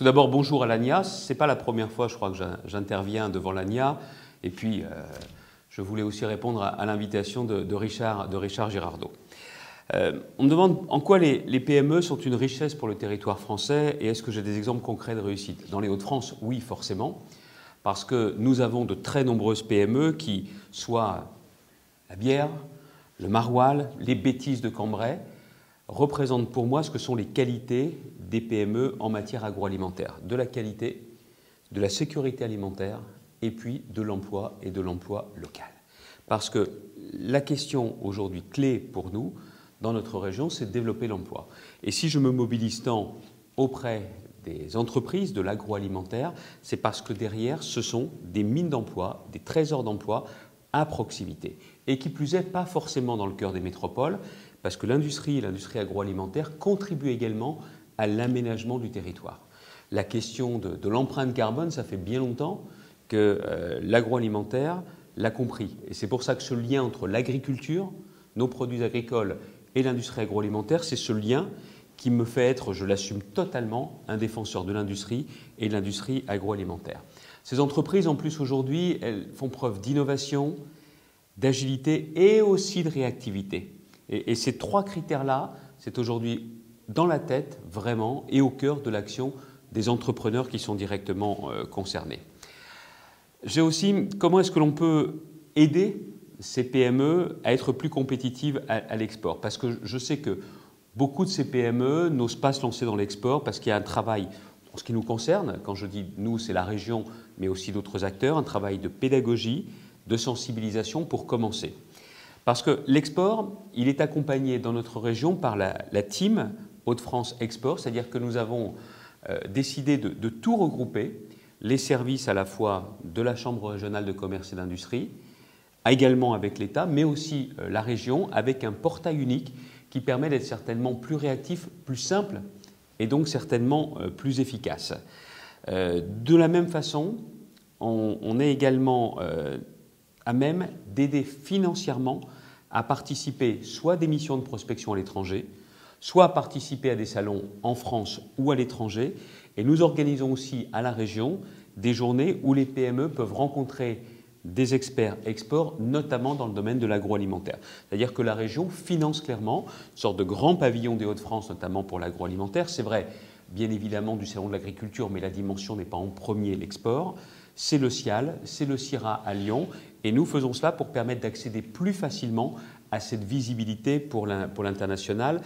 Tout d'abord, bonjour à l'ANIA. Ce n'est pas la première fois, je crois, que j'interviens devant l'ANIA. Et puis, je voulais aussi répondre à l'invitation de Richard Girardot. On me demande en quoi les PME sont une richesse pour le territoire français et est-ce que j'ai des exemples concrets de réussite. Dans les Hauts-de-France, oui, forcément, parce que nous avons de très nombreuses PME qui, soit la bière, le maroilles, les bêtises de Cambrai, représentent pour moi ce que sont les qualités des PME en matière agroalimentaire. De la qualité, de la sécurité alimentaire et puis de l'emploi et de l'emploi local. Parce que la question aujourd'hui clé pour nous, dans notre région, c'est de développer l'emploi. Et si je me mobilise tant auprès des entreprises de l'agroalimentaire, c'est parce que derrière, ce sont des mines d'emploi, des trésors d'emploi à proximité. Et qui plus est, pas forcément dans le cœur des métropoles, parce que l'industrie et l'industrie agroalimentaire contribuent également à l'aménagement du territoire. La question de l'empreinte carbone, ça fait bien longtemps que l'agroalimentaire l'a compris. Et c'est pour ça que ce lien entre l'agriculture, nos produits agricoles et l'industrie agroalimentaire, c'est ce lien qui me fait être, je l'assume totalement, un défenseur de l'industrie et de l'industrie agroalimentaire. Ces entreprises, en plus, aujourd'hui, elles font preuve d'innovation, d'agilité et aussi de réactivité. Et ces trois critères-là, c'est aujourd'hui dans la tête, vraiment, et au cœur de l'action des entrepreneurs qui sont directement concernés. J'ai aussi, comment est-ce que l'on peut aider ces PME à être plus compétitives à l'export? Parce que je sais que beaucoup de ces PME n'osent pas se lancer dans l'export parce qu'il y a un travail, en ce qui nous concerne, quand je dis nous, c'est la région, mais aussi d'autres acteurs, un travail de pédagogie, de sensibilisation pour commencer. Parce que l'export, il est accompagné dans notre région par la team Hauts-de-France Export, c'est-à-dire que nous avons décidé de tout regrouper, les services à la fois de la Chambre régionale de commerce et d'industrie, également avec l'État, mais aussi la région, avec un portail unique qui permet d'être certainement plus réactif, plus simple et donc certainement plus efficace. De la même façon, on est également à même d'aider financièrement à participer soit à des missions de prospection à l'étranger, soit à participer à des salons en France ou à l'étranger. Et nous organisons aussi à la région des journées où les PME peuvent rencontrer des experts export, notamment dans le domaine de l'agroalimentaire. C'est-à-dire que la région finance clairement une sorte de grand pavillon des Hauts-de-France, notamment pour l'agroalimentaire. C'est vrai, bien évidemment, du salon de l'agriculture, mais la dimension n'est pas en premier l'export. C'est le CIAL, c'est le CIRA à Lyon, et nous faisons cela pour permettre d'accéder plus facilement à cette visibilité pour l'international.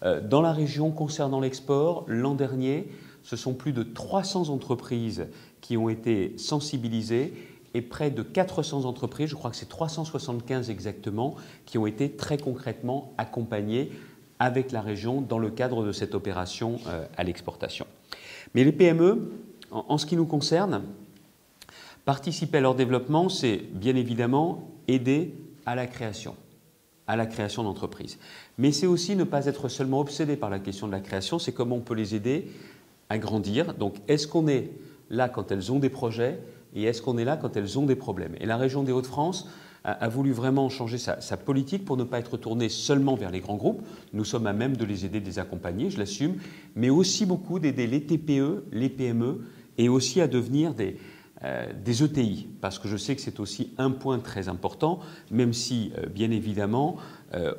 Dans la région concernant l'export, l'an dernier, ce sont plus de 300 entreprises qui ont été sensibilisées et près de 400 entreprises, je crois que c'est 375 exactement, qui ont été très concrètement accompagnées avec la région dans le cadre de cette opération à l'exportation. Mais les PME, en ce qui nous concerne, participer à leur développement, c'est bien évidemment aider à la création d'entreprises. Mais c'est aussi ne pas être seulement obsédé par la question de la création, c'est comment on peut les aider à grandir. Donc, est-ce qu'on est là quand elles ont des projets et est-ce qu'on est là quand elles ont des problèmes? Et la région des Hauts-de-France a voulu vraiment changer sa politique pour ne pas être tournée seulement vers les grands groupes. Nous sommes à même de les aider, de les accompagner, je l'assume, mais aussi beaucoup d'aider les TPE, les PME et aussi à devenir des ETI, parce que je sais que c'est aussi un point très important, même si, bien évidemment,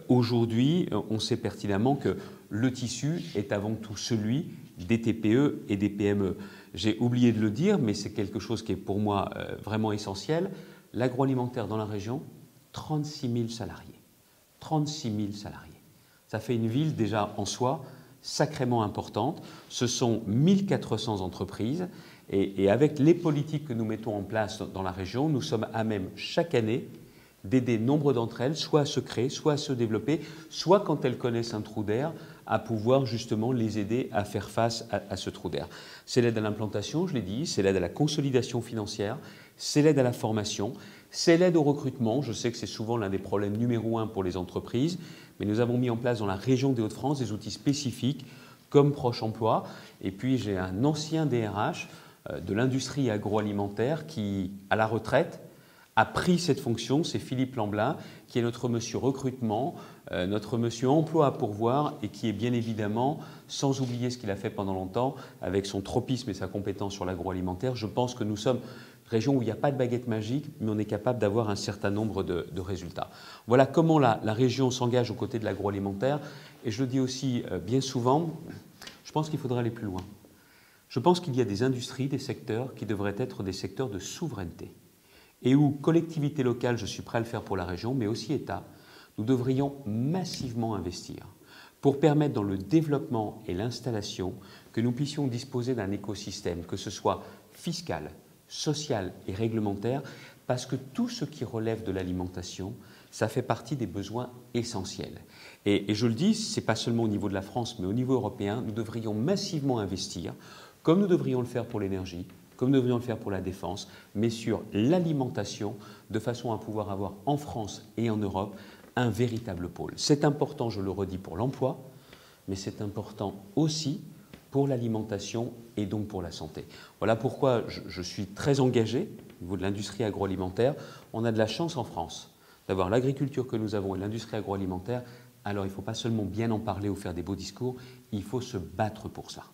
aujourd'hui, on sait pertinemment que le tissu est avant tout celui des TPE et des PME. J'ai oublié de le dire, mais c'est quelque chose qui est pour moi vraiment essentiel. L'agroalimentaire dans la région, 36 000 salariés. 36 000 salariés. Ça fait une ville déjà en soi sacrément importante. Ce sont 1400 entreprises. Et avec les politiques que nous mettons en place dans la région, nous sommes à même chaque année d'aider nombre d'entre elles soit à se créer, soit à se développer, soit quand elles connaissent un trou d'air, à pouvoir justement les aider à faire face à ce trou d'air. C'est l'aide à l'implantation, je l'ai dit, c'est l'aide à la consolidation financière, c'est l'aide à la formation, c'est l'aide au recrutement. Je sais que c'est souvent l'un des problèmes numéro 1 pour les entreprises, mais nous avons mis en place dans la région des Hauts-de-France des outils spécifiques comme Proche Emploi. Et puis j'ai un ancien DRH de l'industrie agroalimentaire qui, à la retraite, a pris cette fonction, c'est Philippe Lamblin, qui est notre monsieur recrutement, notre monsieur emploi à pourvoir et qui est bien évidemment, sans oublier ce qu'il a fait pendant longtemps, avec son tropisme et sa compétence sur l'agroalimentaire, je pense que nous sommes une région où il n'y a pas de baguette magique, mais on est capable d'avoir un certain nombre de résultats. Voilà comment la région s'engage aux côtés de l'agroalimentaire. Et je le dis aussi bien souvent, je pense qu'il faudra aller plus loin. Je pense qu'il y a des industries, des secteurs qui devraient être des secteurs de souveraineté. Et où collectivité locale, je suis prêt à le faire pour la région, mais aussi État, nous devrions massivement investir pour permettre dans le développement et l'installation que nous puissions disposer d'un écosystème, que ce soit fiscal, social et réglementaire, parce que tout ce qui relève de l'alimentation, ça fait partie des besoins essentiels. Et je le dis, ce n'est pas seulement au niveau de la France, mais au niveau européen, nous devrions massivement investir, comme nous devrions le faire pour l'énergie, comme nous devrions le faire pour la défense, mais sur l'alimentation, de façon à pouvoir avoir en France et en Europe un véritable pôle. C'est important, je le redis, pour l'emploi, mais c'est important aussi pour l'alimentation et donc pour la santé. Voilà pourquoi je suis très engagé au niveau de l'industrie agroalimentaire. On a de la chance en France d'avoir l'agriculture que nous avons et l'industrie agroalimentaire. Alors il ne faut pas seulement bien en parler ou faire des beaux discours, il faut se battre pour ça.